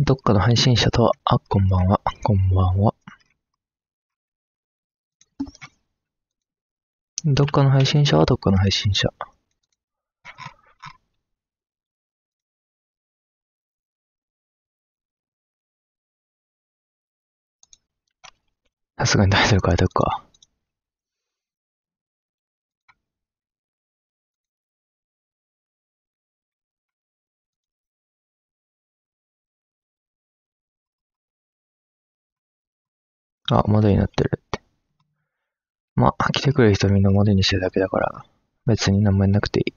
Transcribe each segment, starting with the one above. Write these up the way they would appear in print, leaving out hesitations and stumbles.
どっかの配信者とは、こんばんは、こんばんは。どっかの配信者はどっかの配信者。さすがにタイトル変えとくか。あ、モデルになってるって。まあ、来てくれる人みんなモデルにしてるだけだから、別に何もやんなくていい。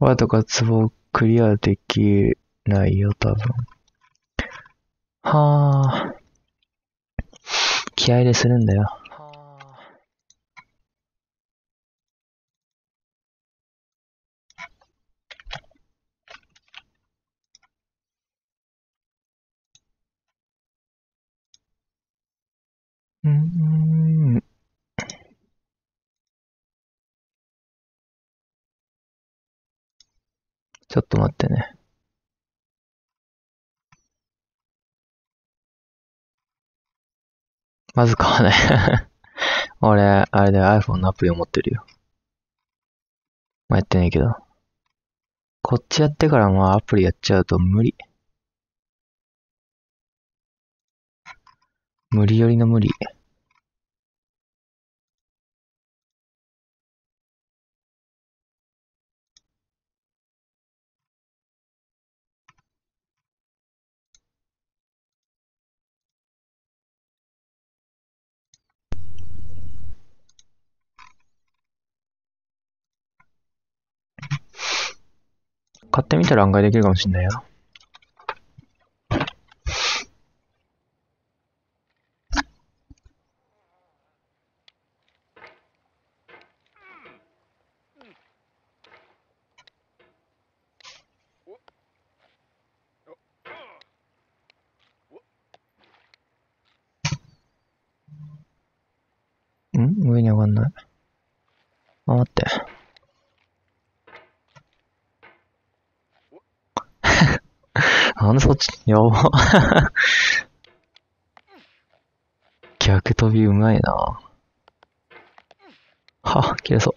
ワとかツボクリアできないよ、多分。はぁ。気合でするんだよ。ちょっと待ってね。まず買わない。俺、あれで iPhone のアプリを持ってるよ。まあ、やってないけど。こっちやってからアプリやっちゃうと無理。無理よりの無理。買ってみたら案外できるかもしんないよ。上に上がんない。あ、待って。なんでそっち、やば。逆飛びうまいな。は、切れそう。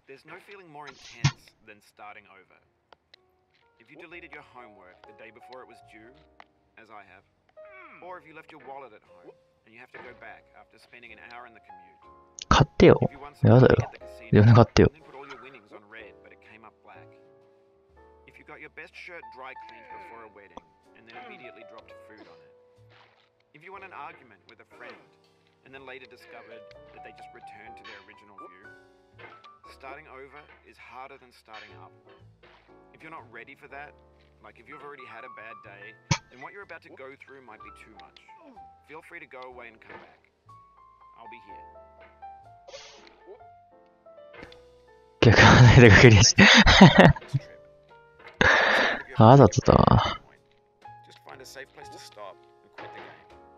There's no feeling more intense than starting over. If you deleted your homework the day before it was due, as I have, or if you left your wallet at home and you have to go back after spending an hour in the commute. 買ってよ。やだよ。やめ買ってよ。If you got your best shirt dry cleaned before a wedding and then immediately dropped food on it. If you won an argument with a friend and then later discovered that they just returned to their original view. Starting over is harder than starting up. If you're not ready for that, like if you've already had a bad day, then what you're about to go through might be too much. Feel free to go away and come back. I'll be here. 逆離れがクリアして。あだったな。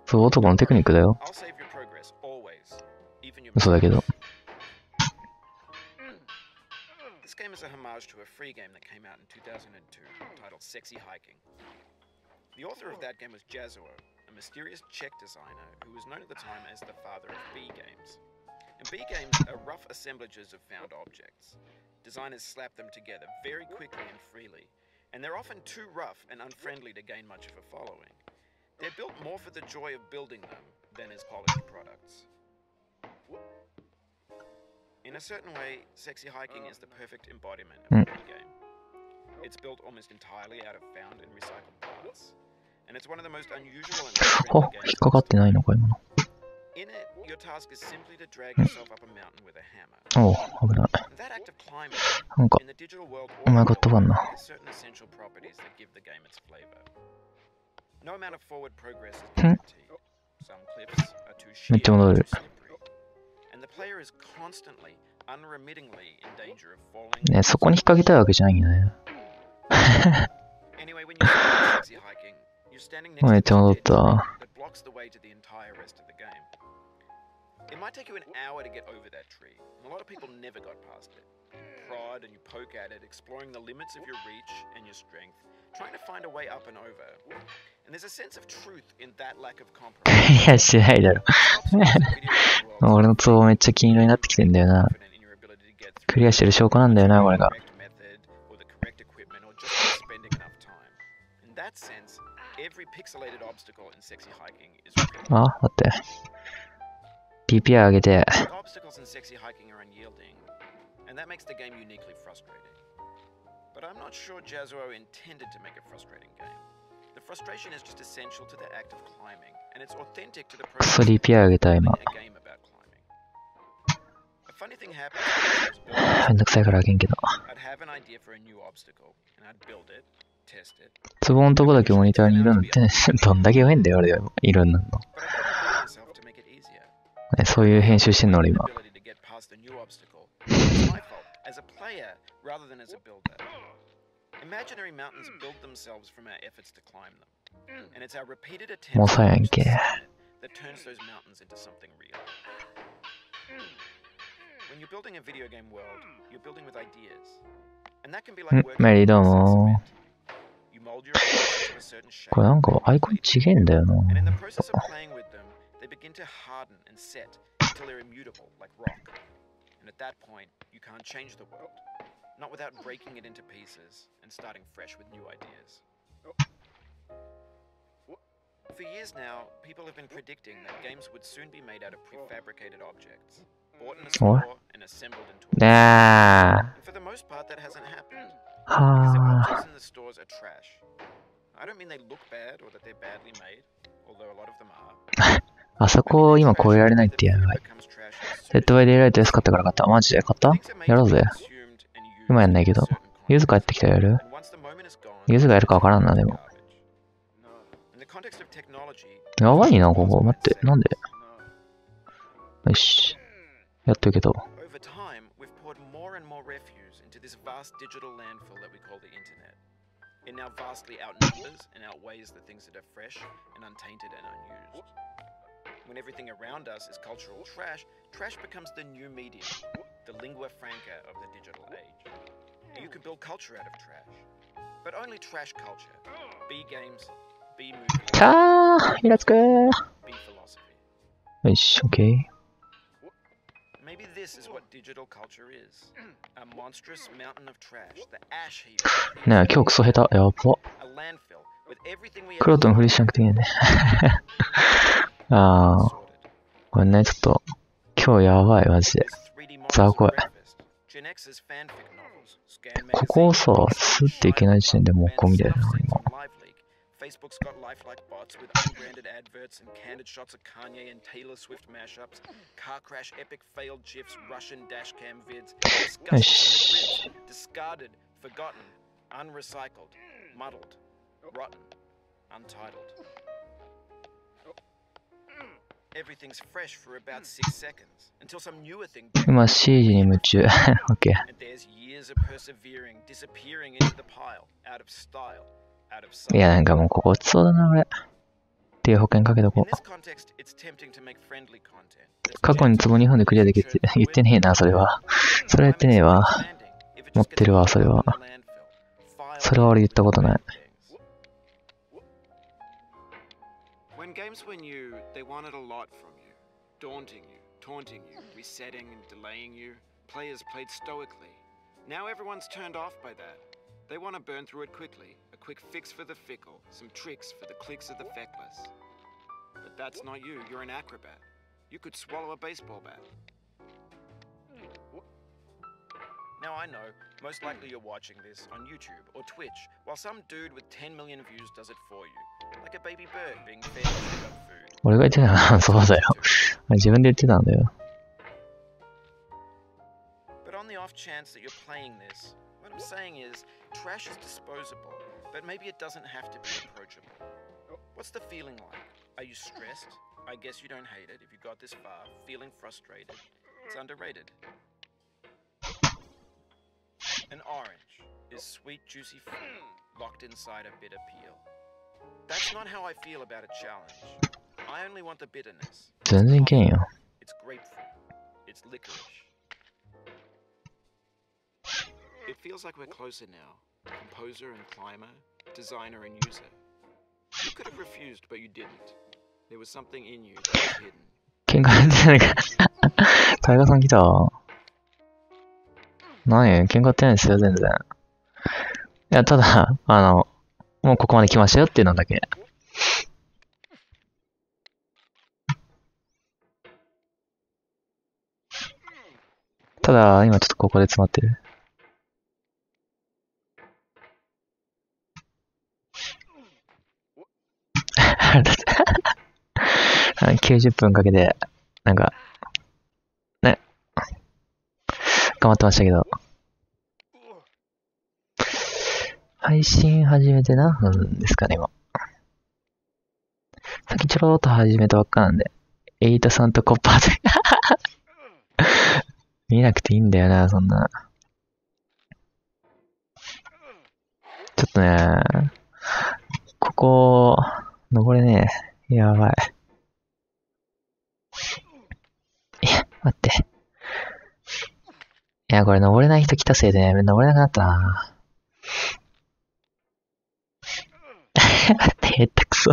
そう、男のテクニックだよ。嘘だけど。This game is a homage to a free game that came out in 2002 titled Sexy Hiking. The author of that game was Jazuo, a mysterious Czech designer who was known at the time as the father of B games. And B games are rough assemblages of found objects. Designers slap them together very quickly and freely, and they're often too rough and unfriendly to gain much of a following. They're built more for the joy of building them than as polished products. In a certain way, Sexy Hiking is the perfect embodiment of a free game. It's built almost entirely out of found and recycled parts, and it's one of the most unusual and unfriendly games. 引っかかってないのか今の。In it, your task is simply to drag yourself up a mountain with a hammer. おう、危ない。That act of climbing in the digital world 前言葉んな。めっちゃ戻る。ね、そこに引っ掛けたいわけじゃないんだね。めっちゃ戻った。It might take you an hour to get over that tree, and a lot of people never got past it. Prod and you poke at it, exploring the limits of your reach and your strength, trying to find a way up and over. And there's a sense of truth in that lack of compromise. いや、しないだろ。俺のツボめっちゃ金色になってきてんだよな。クリアしてる証拠なんだよな、これが。あ、待って。PPI 上げて。クソ DPI 上げた今。めんどくさいから上げんけど。ツボのとこだけモニターにいるのってどんだけ弱いんだよ俺いるんなの。そういう編集してんの俺今。もうさやんけ。メリーどうも。これなんかアイコンちげえんだよな。They begin to harden and set until they're immutable, like rock. And at that point, you can't change the world. Not without breaking it into pieces and starting fresh with new ideas. For years now, people have been predicting that games would soon be made out of prefabricated objects, bought in a store and assembled into a and for the most part, that hasn't happened. Because the objects in the stores are trash. I don't mean they look bad or that they're badly made, although a lot of them are. あそこを今超えられないってやばい。デッドバイデイライト安かったから買った。マジで買ったやろうぜ。今やんないけど。ユズ帰ってきたらやるユズがやるかわからんな、でも。やばいな、ここ。待って、なんでよし。やっといけど。It now vastly outnumbers and outweighs the things that are fresh and untainted and unused. When everything around us is cultural trash, trash becomes the new medium, the lingua franca of the digital age. You can build culture out of trash, but only trash culture. B games, B movies, B philosophy. よし、OK。Maybe this is what digital culture is. A monstrous mountain of trash, the ash heap. ねえ、今日クソ下手。やば。クロトンフリしなくていいよね。ああ。これね、ちょっと、今日やばい、マジで。ザコい。ここをさ、スッていけない時点でもうゴミだよな、今。Facebook's got lifelike bots with unbranded adverts and candid shots of Kanye and Taylor Swift mashups, car crash epic failed GIFs, Russian dashcam vids, discarded, forgotten, unrecycled, muddled, rotten, untitled. Everything's fresh for about 6 seconds until some newer thing. 今 C に夢中。OK。And there's years of persevering, disappearing into the pile, out of style. いや、なんかもうここ落ちそうだな、俺。っていう保険かけとこう。過去にツボ2本でクリアできるって言ってねえな、それは。それは言ってねえわ。持ってるわ、それは。それは俺言ったことない。They want to burn through it quickly, a quick fix for the fickle, some tricks for the clicks of the feckless. But that's not you, you're an acrobat. You could swallow a baseball bat. Now I know, most likely you're watching this on YouTube or Twitch, while some dude with 10 million views does it for you. Like a baby bird being fed sugar food. 俺が言ってたな、そうだよ。自分で言ってたんだよ。But on the off chance that you're playing this, What I'm saying is, trash is disposable, but maybe it doesn't have to be approachable. What's the feeling like? Are you stressed? I guess you don't hate it if you got this far. Feeling frustrated? It's underrated. An orange is sweet, juicy fruit locked inside a bitter peel. That's not how I feel about a challenge. I only want the bitterness. 全然いけんよ。 It's grapefruit. It's licorice. It feels like we're closer now. Composer and climber, designer and user. You could have refused, but you didn't. There was something in you that was hidden. 喧嘩してないか。タイガーさん来た。何喧嘩ってないですよ、全然。いや、ただ、もうここまで来ましたよっていうのだけ。ただ、今ちょっとここで詰まってる。90分かけて、なんか、ね、頑張ってましたけど。配信始めて何分ですかね、今。さっきちょろっと始めたばっかなんで。エイトさんとコッパーで。見なくていいんだよな、そんな。ちょっとね、ここ、登れねえ。やばい。いや、待って。いや、これ登れない人来たせいでね、登れなくなったな。待って、へったくそ。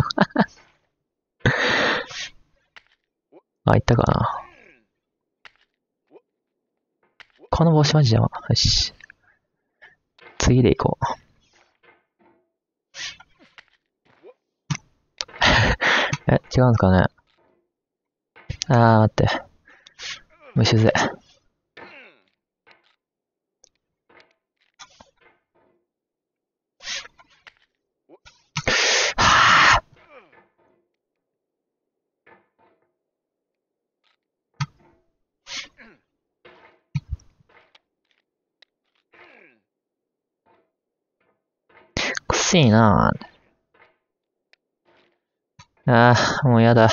あ、行ったかな。この帽子マジ邪魔。よし。次で行こう。違うんですかね。待って。虫ぜ。くせえなぁ。もうやだ。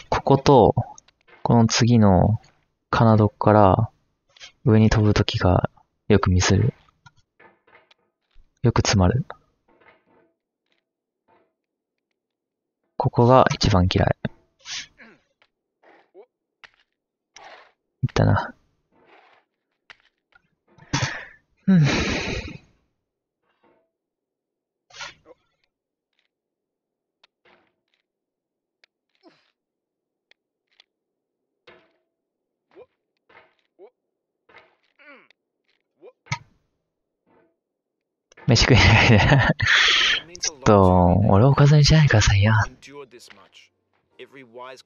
ここと、この次のカナドから上に飛ぶときがよくミスる。よく詰まる。ここが一番嫌い。いったな。うん。飯食えないで。ちょっと、俺をおかずにしないでくださいよ。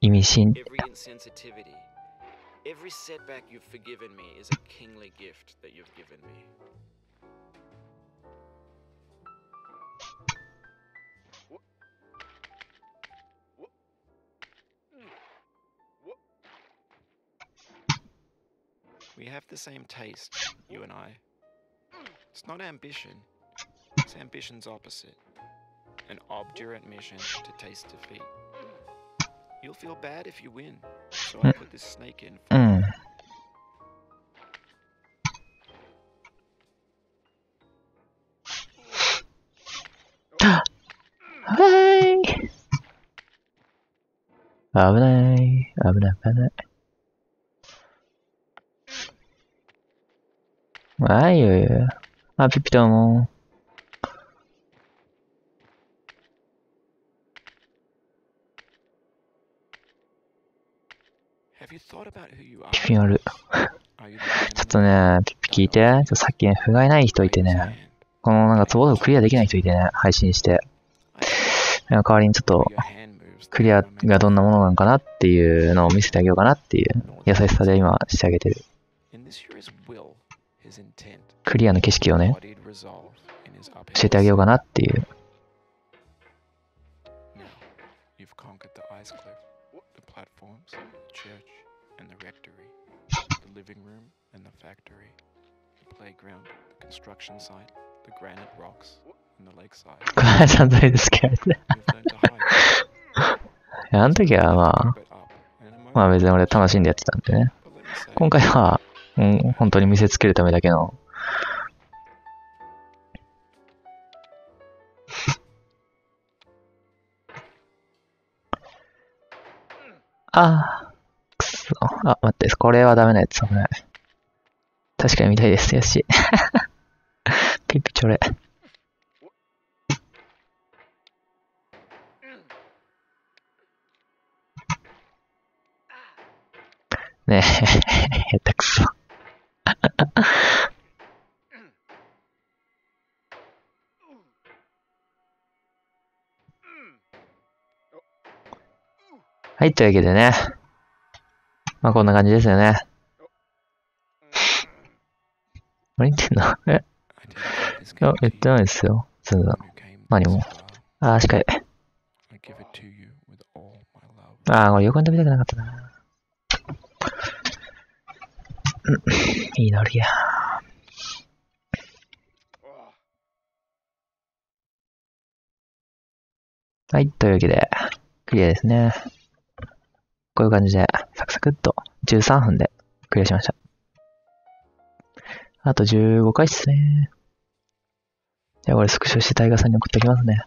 意味深。Every setback you've forgiven me is a kingly gift that you've given me. We have the same taste, you and I. It's not ambition. It's ambition's opposite. An obdurate mission to taste defeat. You'll feel bad if you win, so I put this snake in for you. Hi! 危ない。危ない、危ない。はいよ。あ、ピピどうも。ピピある。ちょっとね、ピピ聞いて。さっきね、不甲斐ない人いてね。このなんかツボとクリアできない人いてね、配信して。代わりにちょっと、クリアがどんなものなのかなっていうのを見せてあげようかなっていう優しさで今してあげてる。クリアの景色をね、教えてあげようかなっていう。platforms, the church and the rectory, the living room and the factory, the playground, the construction site, the granite rocks and the lakeside. これはちゃんとですけどね。You've learned to hide. あの時はまあ別に俺楽しんでやってたんでね。今回は、本当に見せつけるためだけの。くそ。待って、これはダメなやつ。危ない。確かに見たいです。よし。ピッピチョレ。ねえ、下手くそ。はい、というわけでね。まあこんな感じですよね。何言ってんの？言ってないですよ。何も。しっかり。これ横に飛びたくなかったな。いいノリや。はい、というわけで、クリアですね。こういう感じで、サクサクっと13分でクリアしました。あと15回っすね。じゃあこれスクショしてタイガーさんに送っておきますね。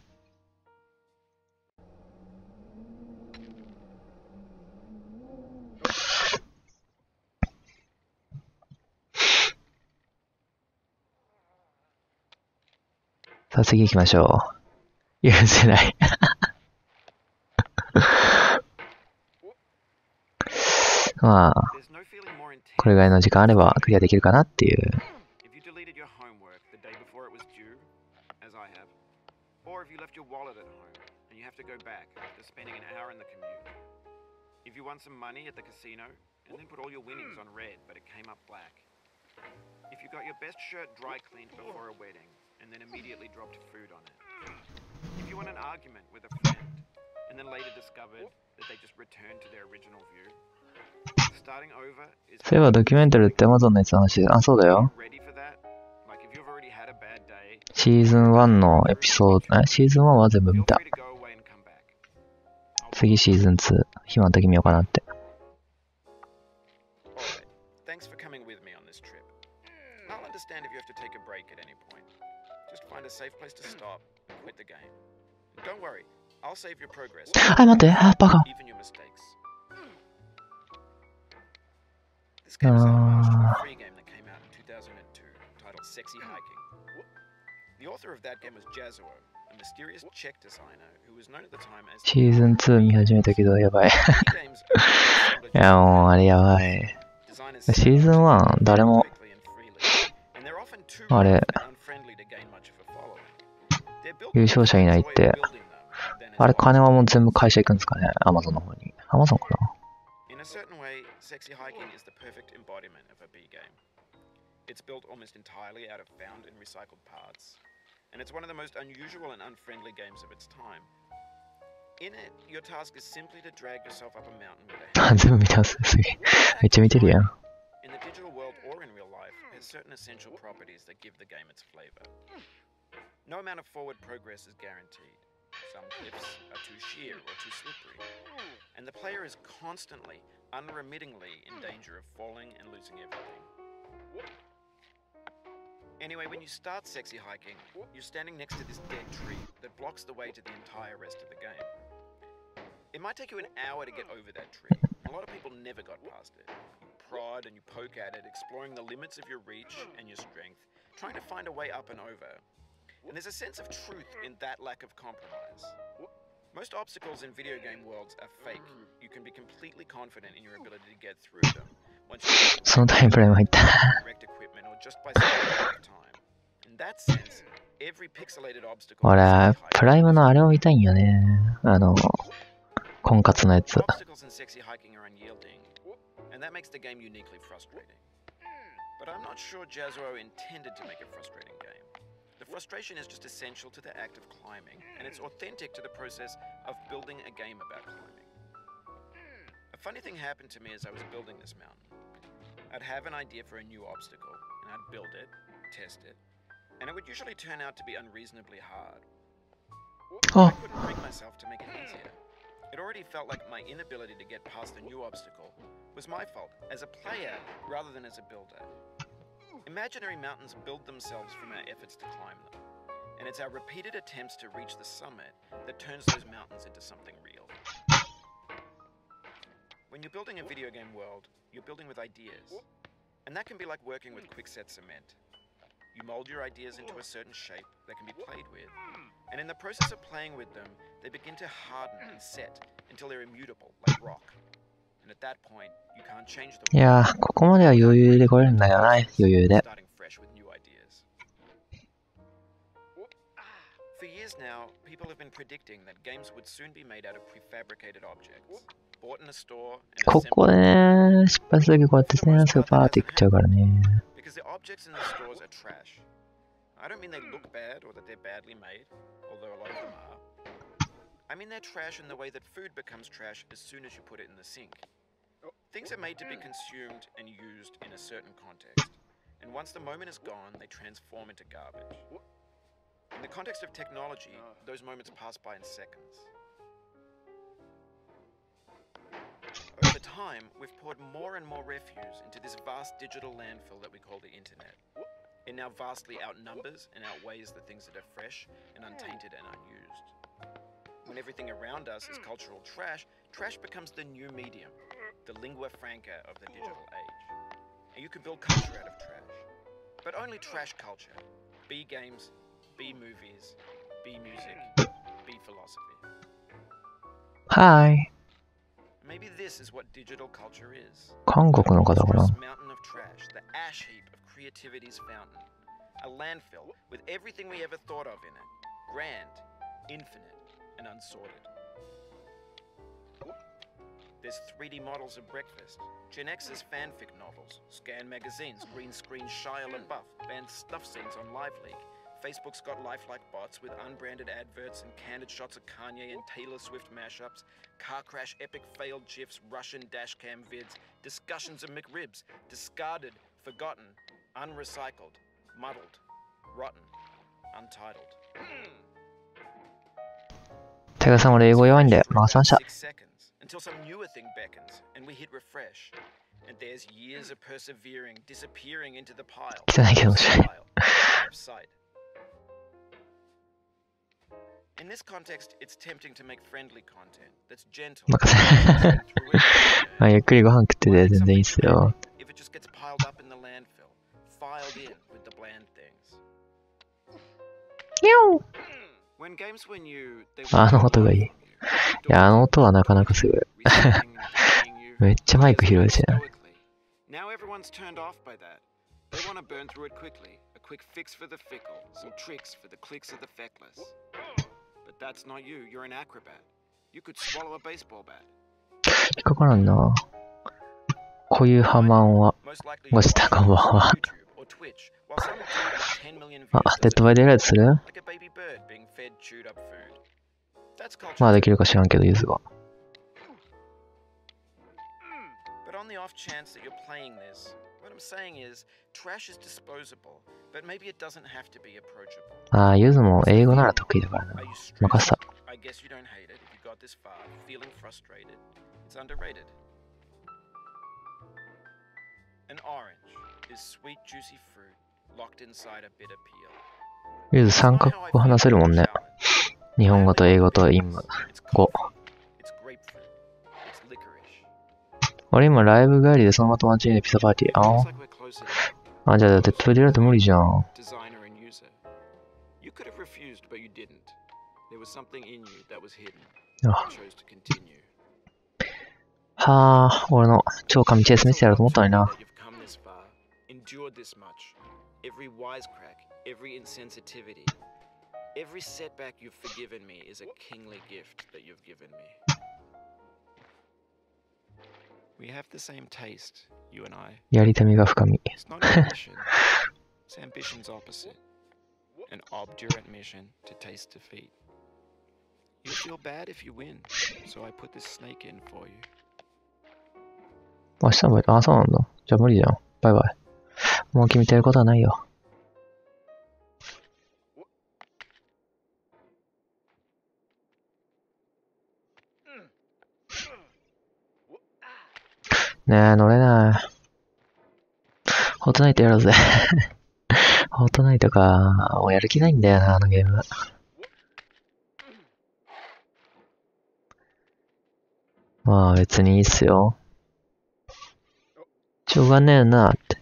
さあ次行きましょう。許せない。まあ、これぐらいの時間あればクリアできるかなっていう。And then immediately dropped food on it. If you won an argument with a friend, and then later discovered that they just returned to their original view, starting over is... そういえばドキュメンタルって Amazon のやつの話で、そうだよ。シーズン1のエピソード、シーズン1は全部見た。次シーズン2、暇な時見ようかなって。Thanks for coming with me on this trip. I'll understand if you have to take a break at any point. Just find a safe place to stop and quit the game. Don't worry, I'll save your progress. 待って、バカ。Even your mistakes. This game is a homage to a free game that came out in 2002 titled Sexy Hiking. The author of that game was Jazuo, a mysterious Czech designer who was known at the time as... シーズン2見始めたけどやばい。いやもうあれやばい。シーズン1誰もあれ優勝者いないって、あれ金はもう全部会社行くんですかね、アマゾンの方に。アマゾンかな。It's built almost entirely out of found and recycled parts, and it's one of the most unusual and unfriendly games of its time. In it, your task is simply to drag yourself up a mountain with a hand. 全部見てます。すげえ。めっちゃ見てるやん。In the digital world or in real life, there's certain essential properties that give the game its flavor. No amount of forward progress is guaranteed. Some cliffs are too sheer or too slippery, and the player is constantly, unremittingly in danger of falling and losing everything. Anyway, when you start sexy hiking, you're standing next to this dead tree that blocks the way to the entire rest of the game. It might take you an hour to get over that tree. A lot of people never got past it. You prod and you poke at it, exploring the limits of your reach and your strength, trying to find a way up and over. And there's a sense of truth in that lack of compromise. Most obstacles in video game worlds are fake. You can be completely confident in your ability to get through them. そのタイムフレーム入った。俺、プライムのあれを見たいんよね。婚活のやつ。The frustration is just essential to the act of climbing, and it's authentic to the process of building a game about climbing. funny thing happened to me as I was building this mountain. I'd have an idea for a new obstacle, and I'd build it, test it, and it would usually turn out to be unreasonably hard. I couldn't bring myself to make it easier. It already felt like my inability to get past a new obstacle was my fault as a player rather than as a builder. Imaginary mountains build themselves from our efforts to climb them, and it's our repeated attempts to reach the summit that turns those mountains into something real. When you're building a video game world, you're building with ideas, and that can be like working with quickset cement. You mold your ideas into a certain shape that can be played with, and in the process of playing with them, they begin to harden and set until they're immutable, like rock. And at that point, you can't change them. いやー、ここまでは余裕で来れるんだよな、余裕で。Starting fresh with new ideas. For years now, people have been predicting that games would soon be made out of prefabricated objects, bought in a store and ここでね、失敗するときこうやってね、スーパーっていっちゃうからね。because the objects in the stores are trash. I don't mean they look bad or that they're badly made, although a lot of them are. I mean they're trash in the way that food becomes trash as soon as you put it in the sink. Things are made to be consumed and used in a certain context, and once the moment is gone, they transform into garbage. In the context of technology, those moments pass by in seconds. Over time, we've poured more and more refuse into this vast digital landfill that we call the internet. It now vastly outnumbers and outweighs the things that are fresh and untainted and unused. When everything around us is cultural trash, trash becomes the new medium, the lingua franca of the digital age. And you can build culture out of trash. But only trash culture. B games, B movies, B music, B philosophy. Hi. Maybe this is what digital culture is. 韓国の方かな。 Mountain of trash, the ash heap of creativity's fountain. A landfill with everything we ever thought of in it. Grand, infinite, and unsorted. There's 3D models of breakfast, Gen X's fanfic novels, scan magazines, green screen Shia LaBeouf, banned stuff scenes on LiveLeak. Facebook's got lifelike bots with unbranded adverts and candid shots of Kanye and Taylor Swift mashups, car crash epic failed GIFs, Russian dashcam vids, discussions of McRibs, discarded, forgotten, unrecycled, muddled, rotten, untitled. 手賀さん、俺英語弱いんで任せました。 Until some newer thing beckons and we hit refresh. And there's years of persevering, disappearing into the pile. 汚いけど面白い。 In this context, it's tempting to make friendly content that's gentle. 任せ。まあゆっくりご飯食ってて全然いいっすよ。 If it just gets piled up in the landfill, filed in with the bland things. When games were new, they were あの音がいい。いや、あの音はなかなかすごい。めっちゃマイク拾うしな。 Now everyone's turned off by that. They want to burn through it quickly. A quick fix for the fickle, some tricks for the clicks of the feckless. But that's not you. You're an acrobat. You could swallow a baseball bat. 引っかからんな。こういうハマンは、ご自宅こんばんは。あ、デッドバイデイライトする？まあできるか知らんけど、ゆずは。But on the off chance that you're playing this, what I'm saying is, trash is disposable, but maybe it doesn't have to be approachable. ああ、ゆずも英語なら得意だからな。任せた。I guess you don't hate it if you got this far, feeling frustrated. It's underrated. An orange is sweet, juicy fruit locked inside a bitter peel. ゆず3カ国語話せるもんね。日本語と英語と英語。俺今ライブ帰りでそのまま友達にピザパーティー。あ、じゃあデッドバイデイライト無理じゃん。はあ、俺の超神チェイス見せてやると思ったのにな。Every setback you've forgiven me is a kingly gift that you've given me. We have the same taste, you and I. やりたみが深み。It's not ambition. It's ambition's opposite. An obdurate mission to taste defeat. You feel bad if you win, so I put this snake in for you. 明日のバイト、あ、そうなんだ。じゃあ無理じゃん。バイバイ。もう君とやることはないよ。ねえ、乗れない。フォートナイトやろうぜ。フォートナイトか。もうやる気ないんだよな、あのゲーム。まあ別にいいっすよ。しょうがねえなって。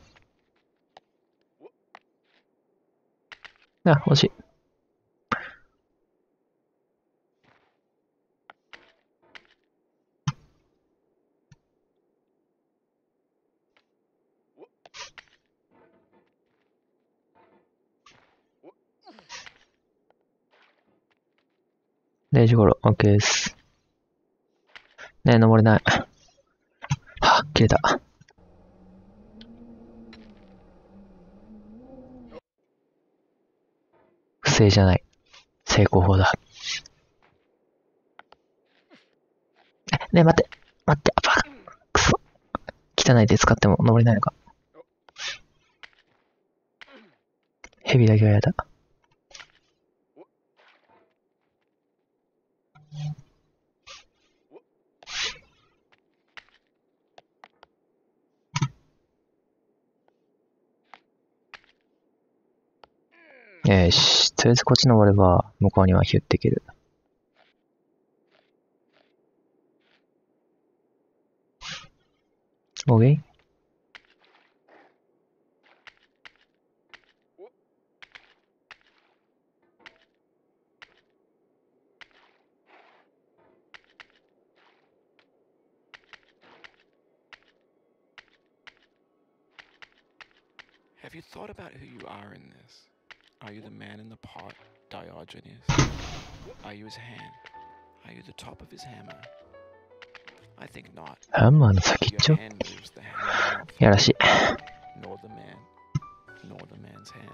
あ、惜しい。0時頃、OK です。ねえ、登れない。はっ、切れた。不正じゃない。成功法だ。ねえ、待って。待って。バカ。くそ。汚い手使っても登れないのか。ヘビだけはやだ。よし。とりあえずこっち登れば、向こうにはヒュッていける。OK? Have you thought about who you are in this? Are you the man in the pot, Diogenes? Are you his hand? Are you the top of his hammer? I think not. ハンマーの先っちょ Your hand moves the hammer, やらしい。 nor the man, nor the man's hand.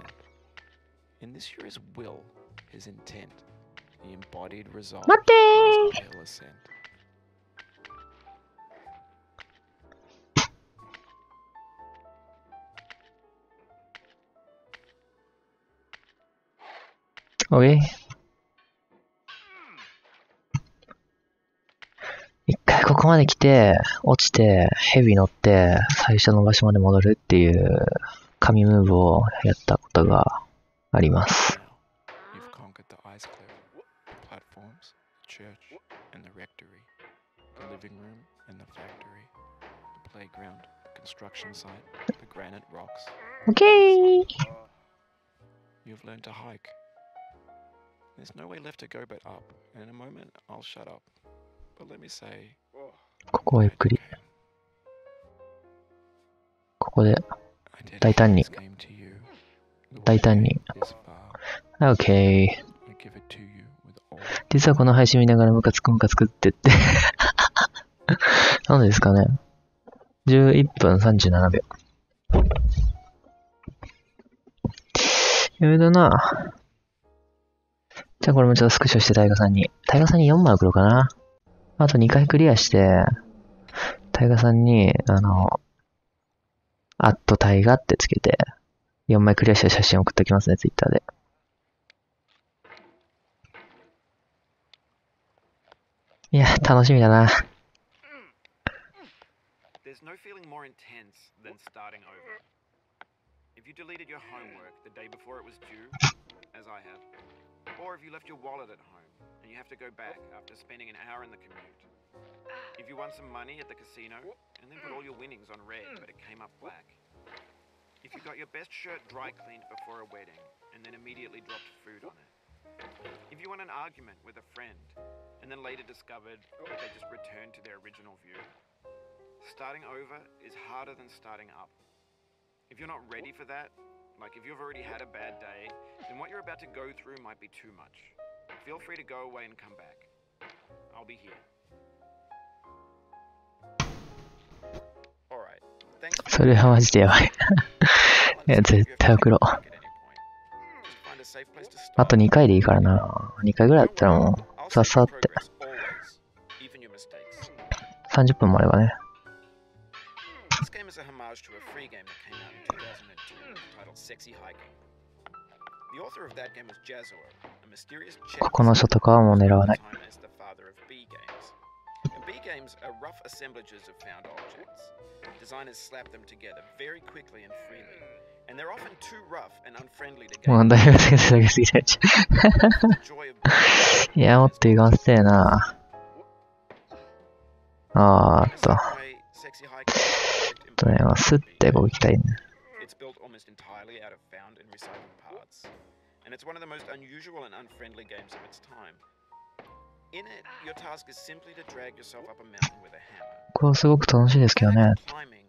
In this here is will, his intent, the embodied resolve 待ってー of his uphill ascent. OK? 一回ここまで来て、落ちて、ヘビ乗って、最初の場所まで戻るっていう、神ムーブをやったことがあります。Now, you've conquered the ice cliff, the platforms, the church, and the rectory, the living room and the factory, the playground, the construction site, the granite rocks. OK! You've learned to hike. There's no way left to go but up, and in a moment I'll shut up. But let me say, ここはゆっくり。 okay, ここで、 I dedicate 大胆に。 this game to you. The 大胆に。 way this far, OK。 I give it to you with all. 実はこの配信見ながらムカつくってって。なんでですかね。11分37秒。余裕だな。じゃあこれもちょっとスクショしてタイガさんに4枚送ろうかな。あと2回クリアして、タイガさんに、アットタイガってつけて、4枚クリアした写真送っておきますね、ツイッターで。いや、楽しみだな。There's no feeling more intense than starting over. If you deleted your homework the day before it was due, as I have, or if you left your wallet at home and you have to go back after spending an hour in the commute. If you won some money at the casino and then put all your winnings on red but it came up black. If you got your best shirt dry cleaned before a wedding and then immediately dropped food on it. If you won an argument with a friend and then later discovered that they just returned to their original view. Starting over is harder than starting up. If you're not ready for that, like if you've already had a bad day, then what you're about to go through might be too much. Feel free to go away and come back. I'll be here. Alright. Thanks for それはマジでやばい。いや、絶対送ろう。あと2回でいいからな。2回ぐらいだったらもう、さっさって。30分もあればね。homage to a free game that came out in 2002 titled Sexy Hiking. The author of that game was Jazzuo, a mysterious Czech ここの書とかはもう狙わない。 known as the father of B games. And B games are rough assemblages of found objects. Designers slap them together very quickly and freely, and they're often too rough and unfriendly to もう game. だいぶ下げすぎたやつ。 The joy of building いや、もっといかんせえな。in the same way, Sexy Hiking is a project ね、まあ、スッてこう行きたいね。 It's built almost entirely out of found and recycled parts, and it's one of the most unusual and unfriendly games of its time. In it, your task is simply to drag yourself up a mountain with a hammer. これはすごく楽しいですけどね。 Climbing,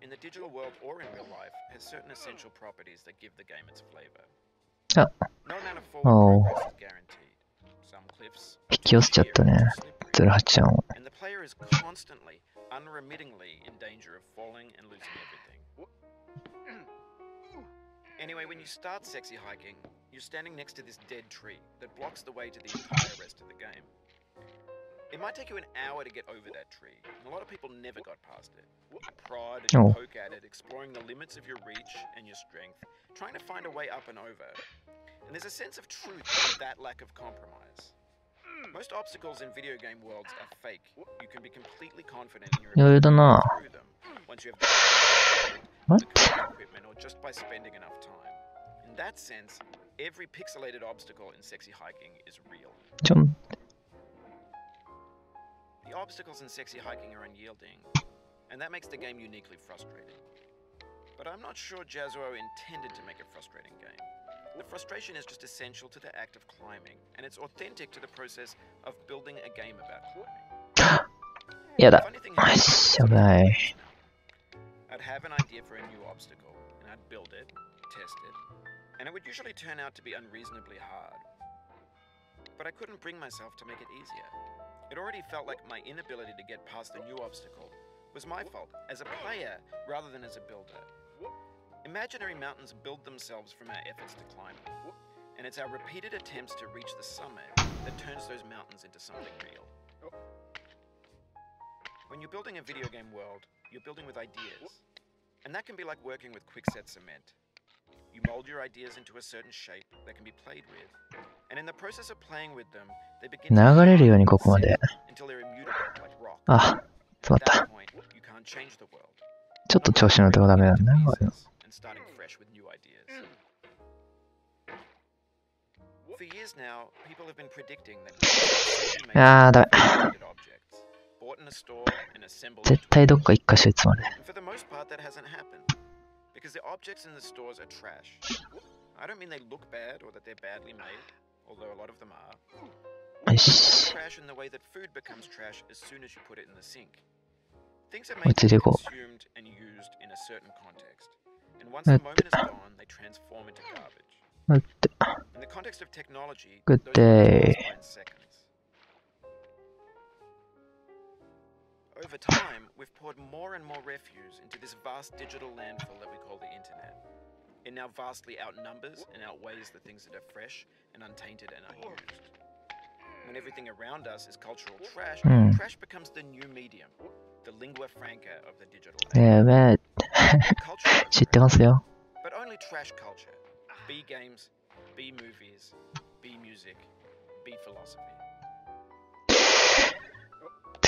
in the digital world or in real life, has certain essential properties that give the game its flavor. あ、 No amount of forward progress is guaranteed. Some cliffs 引き寄せちゃったね。08ちゃんを。 and the player is constantly, unremittingly in danger of falling and losing everything. Anyway, when you start Sexy Hiking, you're standing next to this dead tree that blocks the way to the entire rest of the game. It might take you an hour to get over that tree, and a lot of people never got past it. You prod and you poke at it, exploring the limits of your reach and your strength, trying to find a way up and over. And there's a sense of truth in that lack of compromise. Most obstacles in video game worlds are fake. You can be completely confident in your 余裕だな。 through them once you have the What? equipment or just by spending enough time. In that sense, every pixelated obstacle in Sexy Hiking is real. ちょん。 The obstacles in Sexy Hiking are unyielding, and that makes the game uniquely frustrating. But I'm not sure Jazzuo intended to make a frustrating game. The frustration is just essential to the act of climbing, and it's authentic to the process of building a game about climbing. やだ。 Funny thing よ is, し、危ない。 I'd have an idea for a new obstacle, and I'd build it, test it, and it would usually turn out to be unreasonably hard. But I couldn't bring myself to make it easier. It already felt like my inability to get past the new obstacle was my fault as a player rather than as a builder. Imaginary mountains build themselves from our efforts to climb them, and it's our repeated attempts to reach the summit that turns those mountains into something real. When you're building a video game world, you're building with ideas, and that can be like working with quickset cement. You mold your ideas into a certain shape that can be played with, and in the process of playing with them, they begin to 流れるようにここまで。 until they're immutable like rock. あ、詰まっ At た。 that point, you can't change the world. ちょっと調子乗ってもダメなんだね。こういうの And starting fresh with new ideas. For years now, people have been predicting that games will be made あー、ダメ。 of objects, bought in a store and assembled 絶 into 対どっか一箇所いつまで。 And for the most part, that hasn't happened. Because the objects in the stores are trash. I don't mean they look bad or that they're badly made, although a lot of them are. よし。 Trash in the way that food becomes trash as soon as you put it in the sink. Things are こい made つ to で be こう。 consumed and used in a certain context. And once the moment is gone, they transform into garbage. 待って。 In the context of technology, Good those day. transform in seconds. Over time, we've poured more and more refuse into this vast digital landfill that we call the internet. It now vastly outnumbers and outweighs the things that are fresh and untainted and unused. When everything around us is cultural trash, trash becomes the new medium, the lingua franca of the digital age. やべえ。 Culture 知ってますよ。 but only trash culture. B games, B movies, B music, B philosophy.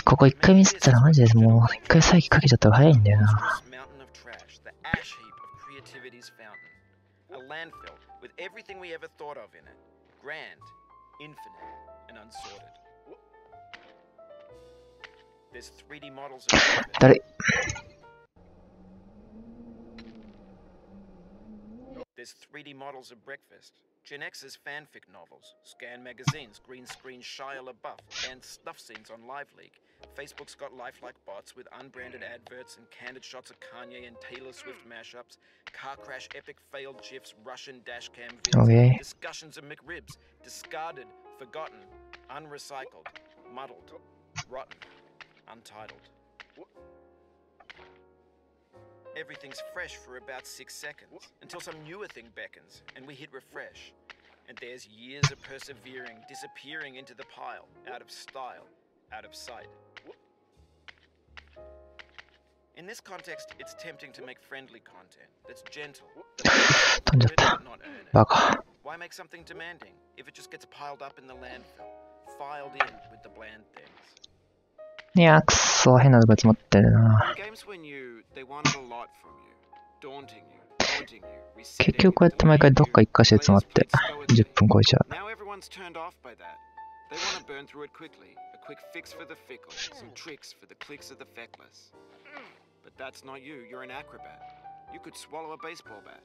ここ一回ミスったらマジでもう一回再起かけちゃった方が早いんだよな。 Mountain of trash, the ash heap of creativity's fountain. A landfill with everything we ever thought of in it. Grand, infinite, and unsorted. There's 3D models of breakfast. だるい。 There's 3D models of breakfast. Gen X's fanfic novels, Scan magazines, green screen Shia LaBeouf, and snuff scenes on LiveLeak. Facebook's got lifelike bots with unbranded adverts and candid shots of Kanye and Taylor Swift mashups, car crash epic failed GIFs, Russian dashcam vids, Okay. discussions of McRibs, discarded, forgotten, unrecycled, muddled, rotten, untitled. Everything's fresh for about 6 seconds, until some newer thing beckons, and we hit refresh. And there's years of persevering disappearing into the pile, out of style, out of sight. In In this context, it's tempting to make friendly content that's gentle, 飛んじゃった。 but not earn バ it. カ。 Why make something demanding if it just gets piled up in the landfill, filed in with the bland things? いやー、くっそ、変なとこ詰まってるな。 When games were new, they wanted a lot from you, daunting you, taunting you, 結 resetting 局 you こうやっ with て the 毎 way 回 you どっか一箇所で do. 詰まっ Players て played 10 stoically. 分超えちゃう。 Now everyone's turned off by that. They want to burn through it quickly. A quick fix for the fickle, some tricks for the clicks of the feckless. But that's not you. You're an acrobat. You could swallow a baseball bat.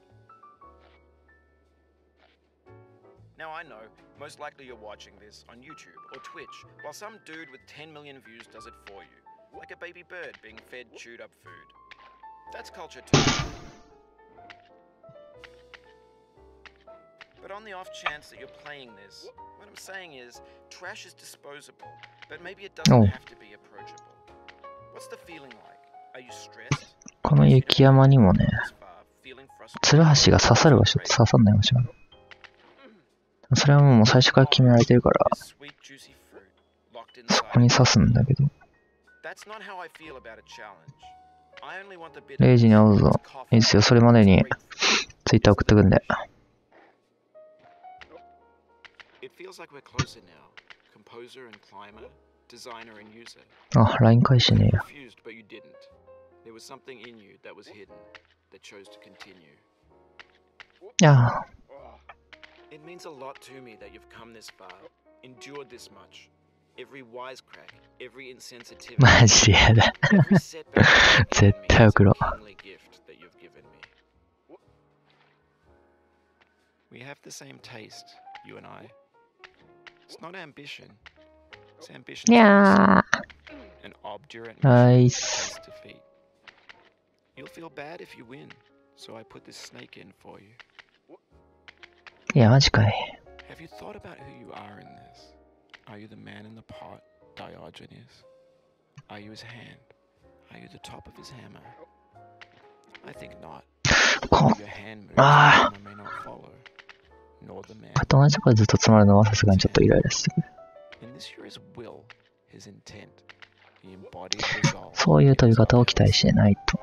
Now I know, most likely you're watching this on YouTube or Twitch, while some dude with 10 million views does it for you, like a baby bird being fed chewed up food. That's culture too. But on the off chance that you're playing this, what I'm saying is, trash is disposable, but maybe it doesn't have to be approachable. What's the feeling like? Are you stressed? この雪山にもね、 Feeling ツルハシが刺さる場所と刺さんない場所がある。それはもう最初から決められてるから、 sweet juicy fruit locked そ inside. こに刺すんだけど。 That's not how I feel about a challenge. I only want the bit 0時に会うぞ。いいですよ、それまでにツイッター送ってくんで。 It feels like we're closer now. Composer and climber, designer and user. あ、LINE 返してねえよ。 Confused, but you didn't. There was something in you that was hidden, that chose to continue. いや It means a lot to me that you've come this far, endured this much. Every wisecrack, every insensitivity, マジでやだ。 every setback you've given me 絶対 is 送ろ a kingly gift that you've given me. We have the same taste, you and I. It's not ambition. It's ambition. う。いや An obdurate Nice. mission to taste defeat. You'll feel bad if you win, so I put this snake in for you. いや、マジかい。 Have you thought about who you are in this? Are you the man in the pot, Diogenes? Are you his hand? Are you the top of his hammer? I think not. こ Your hand moves, Ah. the hammer may not follow, nor the man. あと同じところでずっと詰まるのはさすがにちょっとイライラしてくる。 In this you're his will, his intent, the embodied resolve. そういう飛び方を期待してないと。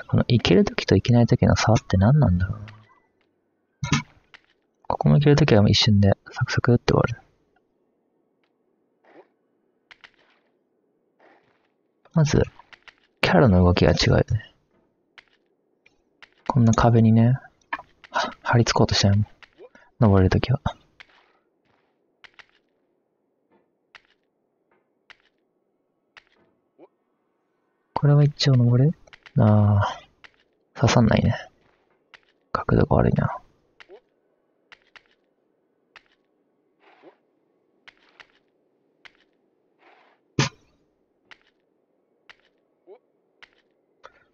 この行けるときと行けないときの差って何なんだろうな。ここも行けるときは一瞬でサクサクって終わる。まず、キャラの動きが違うよね。こんな壁にね、張り付こうとしないもん。登れるときは。これは一応登れ？ああ、刺さんないね。角度が悪いな。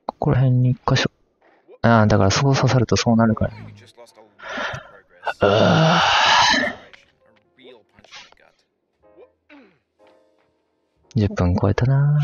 ここら辺に一箇所。ああ、だからそう刺さるとそうなるからね。You just lost a lot of progress. あ A real punch in the gut. 10分超えたな。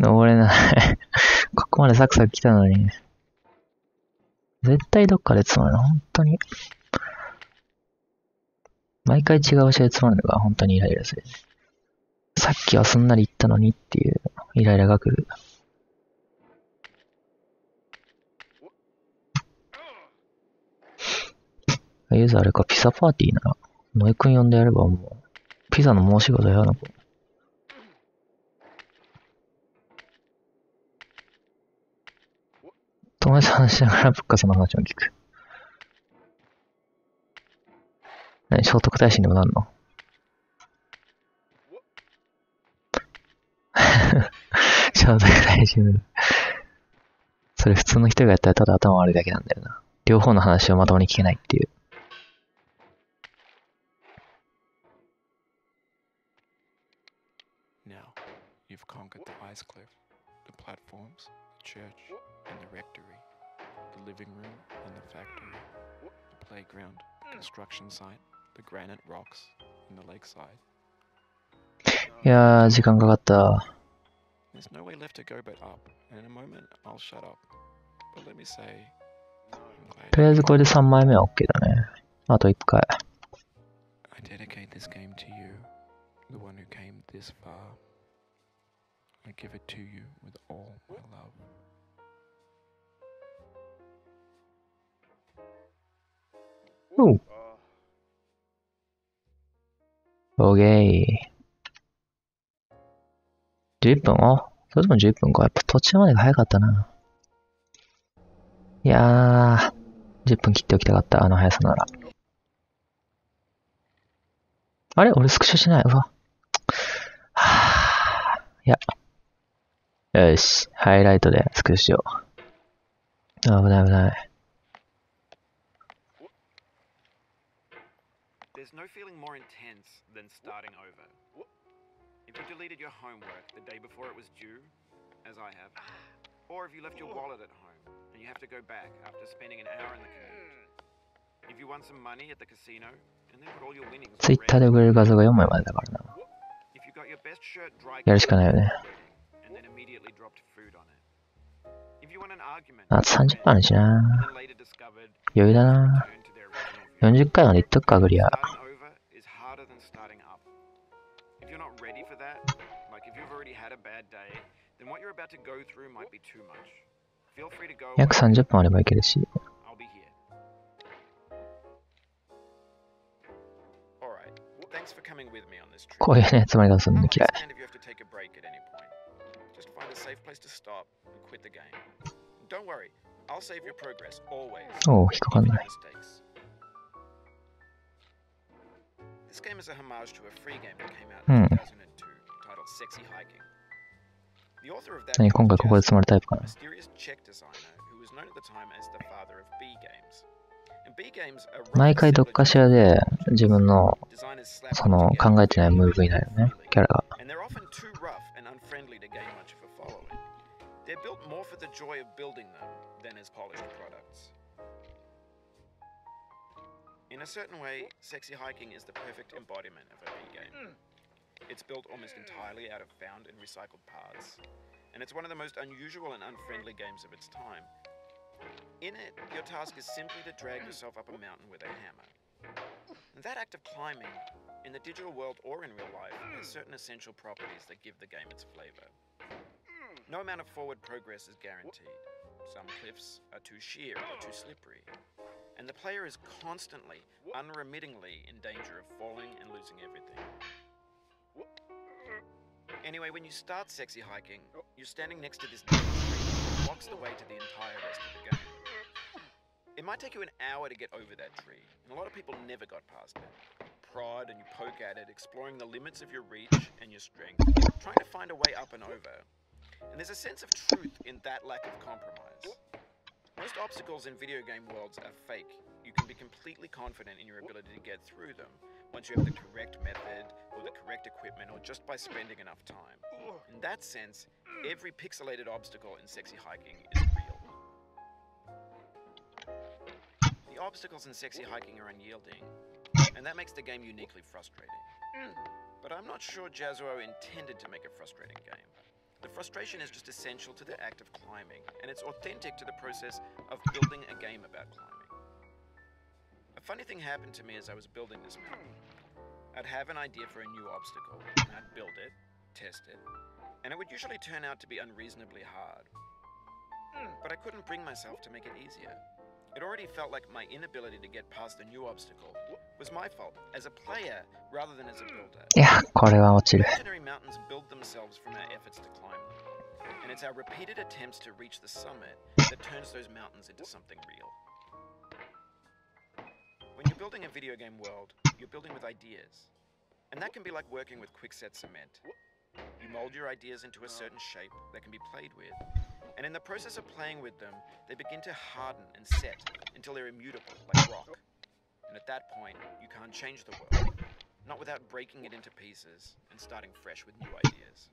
登れない。ここまでサクサク来たのに。絶対どっかで詰まるの、本当に。毎回違う場所で詰まるのが本当にイライラする。さっきはすんなり行ったのにっていうイライラが来る。ゆずあれか、ピザパーティーなら、ノエ君呼んでやればもう、ピザの申し子だよ、あの子。友達と話しながらぶっかその話も聞く。何、聖徳太子にでもなんの？聖徳太子の。それ普通の人がやったらただ頭悪いだけなんだよな。両方の話をまともに聞けないっていう。Now, you've conquered the ice cliff, the platforms, the church, and the rectory, the living room and the factory, the playground construction site, the granite rocks, and the lakeside. いやー、時間かかった。There's no way left to go but up, and in a moment I'll shut up. But let me say, I'm glad とりあえずこれで3枚目は OK だね。あと1回。I dedicate this game to you, the one who came this far. I give it to you with all my love. おう。オーケー。11分それでも11分か。やっぱ途中までが早かったな。いやー、10分切っておきたかった。あの速さなら。あれ俺スクショしない。うわ。はぁ。いや。よし。ハイライトでスクショしよう。危ない危ない。There's no feeling more intense than starting over. If you deleted your homework the day before it was due, as I have, or if you left your wallet at home and you have to go back after spending an hour in the commute. If you won some money at the casino and then put all your winnings on Twitter で red. 送れる画像が4枚までだからな。If you got your best shirt dry やるしかないよね。 and then immediately dropped food on it. If you won an argument あと30分あるしな。 and then later discovered 余裕だな。 return to their original view. 40回までいっとくか、グリア。 Starting over is harder than starting up. If you're not ready for that, like if you've already had a bad day, then what you're about to go through might be too much. Feel free to go away. 約30分あればいけるし。 I'll be here. Alright, thanks for coming with me on this trip. こういうね、つまりがするの I'll 嫌い。 understand if you have to take a break at any point. Just find a safe place to stop and quit the game. Don't worry, I'll save your progress always. おう、引っかかん Even ない。 your mistakes. This game is a homage to a free game that came out in 2002 titled Sexy Hiking. The author of that 何 game 今 was 回ここで Jazz, 積まれタイプか a な。 mysterious Czech designer who was known at the time as the father of B games. And B games are 毎 roughly 回どっ similar か to しらで objects. 自分の Designers slap そ them の together 考えてない very ムーブになるよね、 freely. キャラが。 And they're often too rough and unfriendly to gain much of a following. They're built more for the joy of building them than as polished products. In a certain way, Sexy Hiking is the perfect embodiment of a B game. It's built almost entirely out of found and recycled parts, and it's one of the most unusual and unfriendly games of its time. In it, your task is simply to drag yourself up a mountain with a hammer. And that act of climbing, in the digital world or in real life, has certain essential properties that give the game its flavor. No amount of forward progress is guaranteed. Some cliffs are too sheer or too slippery, and the player is constantly, unremittingly in danger of falling and losing everything. Anyway, when you start Sexy Hiking, you're standing next to this tree that blocks the way to the entire rest of the game. It might take you an hour to get over that tree, and a lot of people never got past it. Prod and you poke at it, exploring the limits of your reach and your strength, trying to find a way up and over. And there's a sense of truth in that lack of compromise. Most obstacles in video game worlds are fake. You can be completely confident in your ability to get through them once you have the correct method or the correct equipment or just by spending enough time. In that sense, every pixelated obstacle in Sexy Hiking is real. The obstacles in Sexy Hiking are unyielding, and that makes the game uniquely frustrating. But I'm not sure Jazzuo intended to make a frustrating game. The frustration is just essential to the act of climbing, and it's authentic to the process of building a game about climbing. A funny thing happened to me as I was building this mountain. I'd have an idea for a new obstacle, and I'd build it, test it, and it would usually turn out to be unreasonably hard. But I couldn't bring myself to make it easier. It already felt like my inability to get past a new obstacle was my fault as a player rather than as a builder. いや、これは落ちる。 Imaginary mountains build themselves from our efforts to climb them, and it's our repeated attempts to reach the summit that turns those mountains into something real. When you're building a video game world, you're building with ideas, and that can be like working with quickset cement. You mold your ideas into a certain shape that can be played with, and in the process of playing with them, they begin to harden and set until they're immutable, like rock. And at that point, you can't change the world, not without breaking it into pieces and starting fresh with new ideas.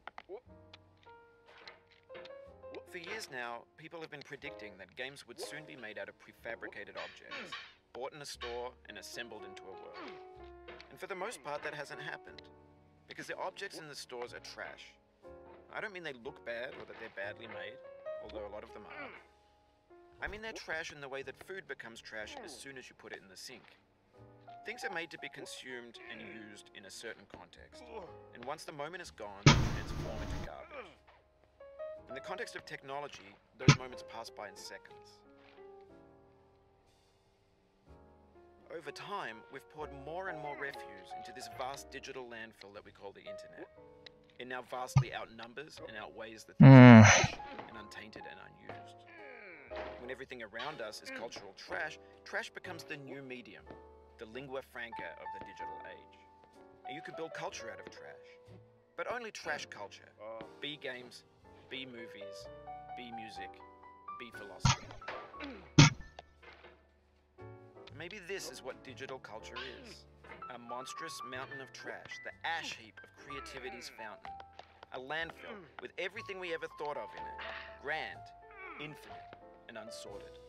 For years now, people have been predicting that games would soon be made out of prefabricated objects. bought in a store and assembled into a world. And for the most part, that hasn't happened, because the objects in the stores are trash. I don't mean they look bad or that they're badly made, although a lot of them are. I mean they're trash in the way that food becomes trash as soon as you put it in the sink. Things are made to be consumed and used in a certain context, and once the moment is gone, they transform into garbage. In the context of technology, those moments pass by in seconds. Over time, we've poured more and more refuse into this vast digital landfill that we call the internet. It now vastly outnumbers and outweighs the things that are fresh and untainted and unused. When everything around us is cultural trash, trash becomes the new medium, the lingua franca of the digital age. And you can build culture out of trash, but only trash culture. B games, B movies, B music, B philosophy. Maybe this is what digital culture is. A monstrous mountain of trash, the ash heap of creativity's fountain. A landfill with everything we ever thought of in it. Grand, infinite, and unsorted.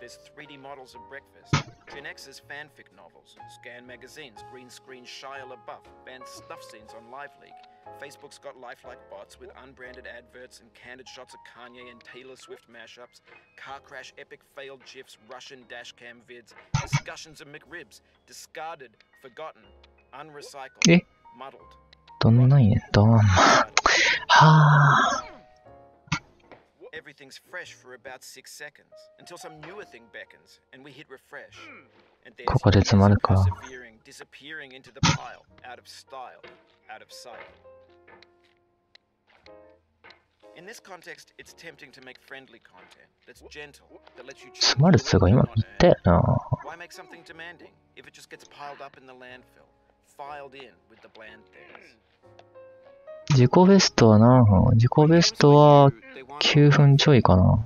There's 3D models of breakfast, Gen X's fanfic novels, scan magazines, green screen Shia LaBeouf, banned snuff scenes on LiveLeak. Facebook's got lifelike bots with unbranded adverts and candid shots of Kanye and Taylor Swift mashups, car crash epic failed GIFs, Russian dashcam vids, discussions of McRibs, discarded, forgotten, unrecycled, muddled. どんなんやどんまは Everything's fresh for about 6 seconds, until some newer thing beckons, and we hit refresh. And ここで詰まるか persevering, disappearing into the pile, out of style, out of sight. In this context, it's tempting to make friendly content that's gentle, that lets you choose 詰まるっつうか今言ったよな Why make something demanding if it just gets piled up in the landfill, filed in with the bland things? 自己ベストは何分自己ベストは9分ちょいかな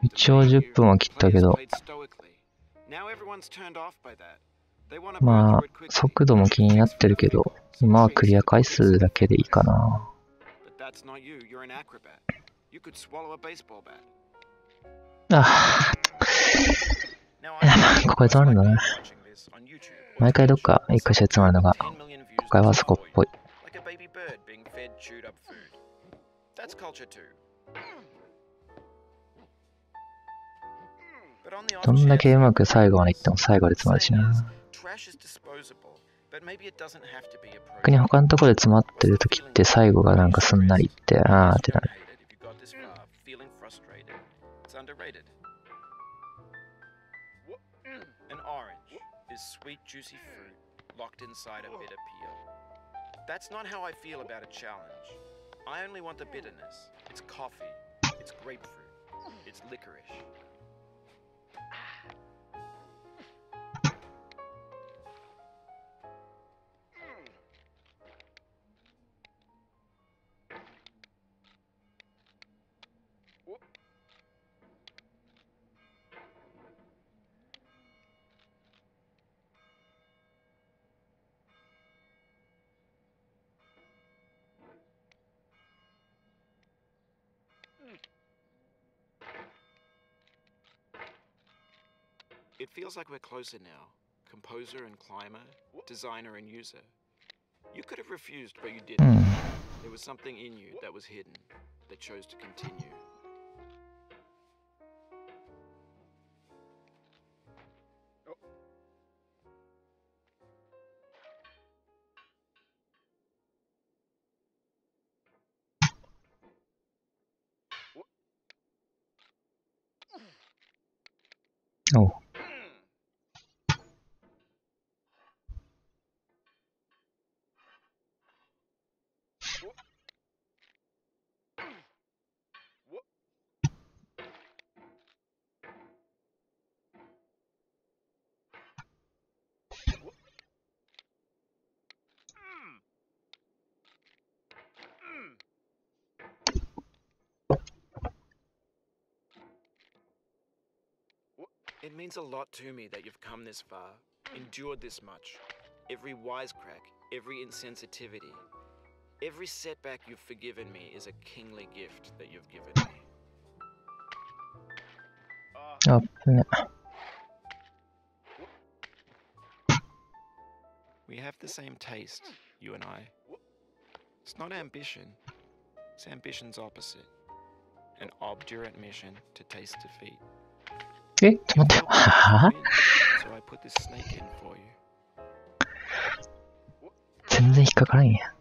一応10分は切ったけどまあ速度も気になってるけど今はクリア回数だけでいいかなあここで止まるんだね毎回どっか一箇所で詰まるのが今回はそこっぽいどんだけうまく最後までいっても最後で詰まるしな逆に他のところで詰まってる時って最後がなんかすんなりいってあーってなるSweet, juicy fruit locked inside a bitter peel. That's not how I feel about a challenge. I only want the bitterness. It's coffee. It's grapefruit. It's licorice. It feels like we're closer now. Composer and climber, designer and user. You could have refused, but you didn't. There was something in you that was hidden, that chose to continue. Oh. It means a lot to me that you've come this far, endured this much. Every wisecrack, every insensitivity, every setback you've forgiven me is a kingly gift that you've given me. あっぶね。We have the same taste, you and I. It's not ambition. It's ambition's opposite. An obdurate mission to taste defeat. え、ちょっと待って。はぁ So I put this snake in for you. 全然引っかからんや。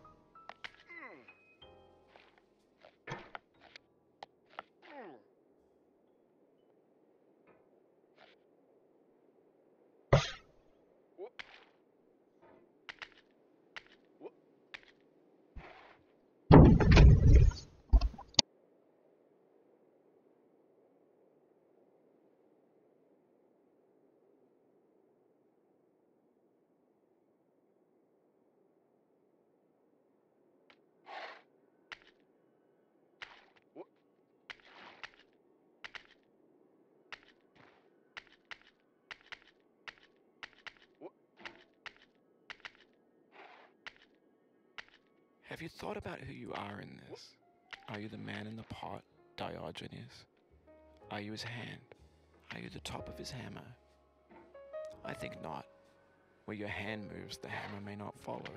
Have you thought about who you are in this? Are you the man in the pot, Diogenes? Are you his hand? Are you the top of his hammer? I think not. Where your hand moves, the hammer may not follow,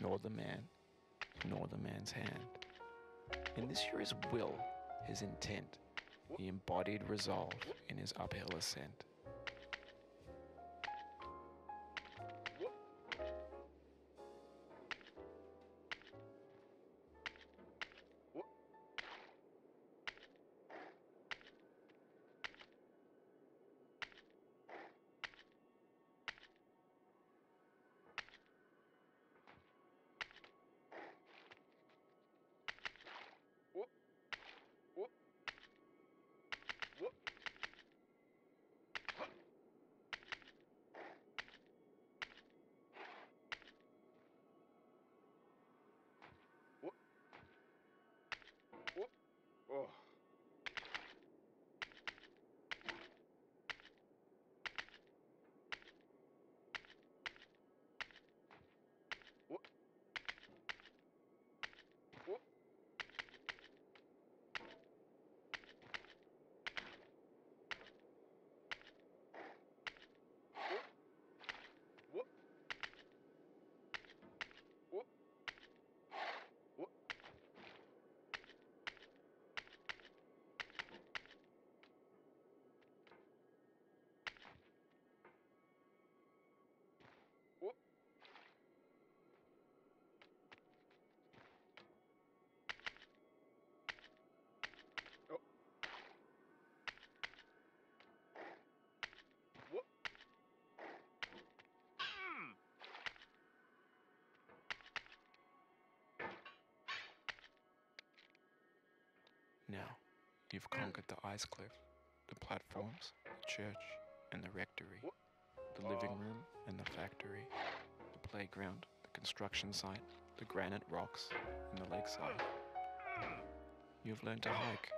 nor the man, nor the man's hand. In this you're his will, his intent, the embodied resolve in his uphill ascent. Now, you've conquered the ice cliff, the platforms, the church, and the rectory, the living room and the factory, the playground, the construction site, the granite rocks, and the lakeside. You've learned to hike.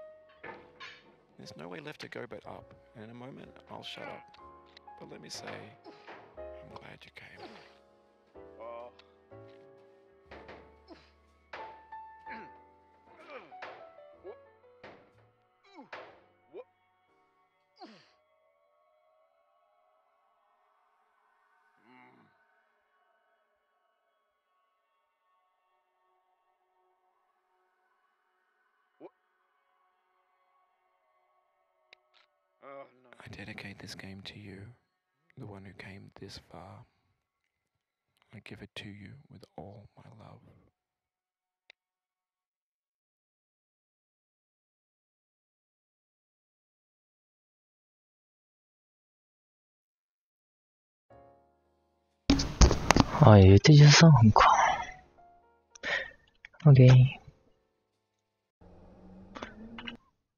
There's no way left to go but up, and in a moment I'll shut up. But let me say, I'm glad you came. I dedicate this game to you, the one who came this far. I give it to you with all my love. Ah, 言うて13分か。OK。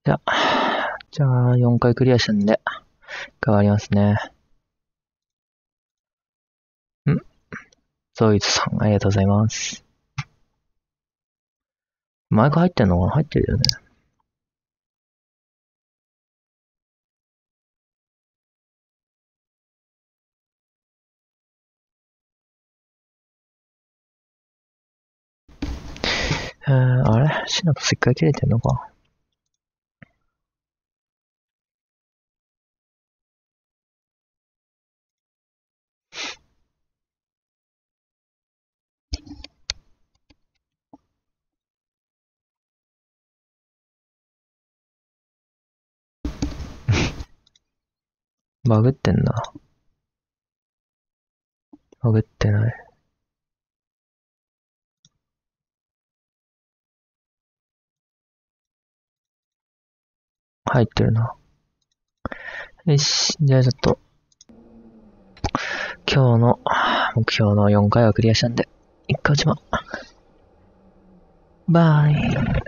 じゃあ、4回クリアしたんで、変わりますね。ゾイツさん、ありがとうございます。マイク入ってんのかな？入ってるよね。あれ？シナプス一回切れてんのか？バグってんな。バグってない。入ってるな。よし。じゃあちょっと、今日の目標の4回はクリアしたんで、一回落ちま。バイ。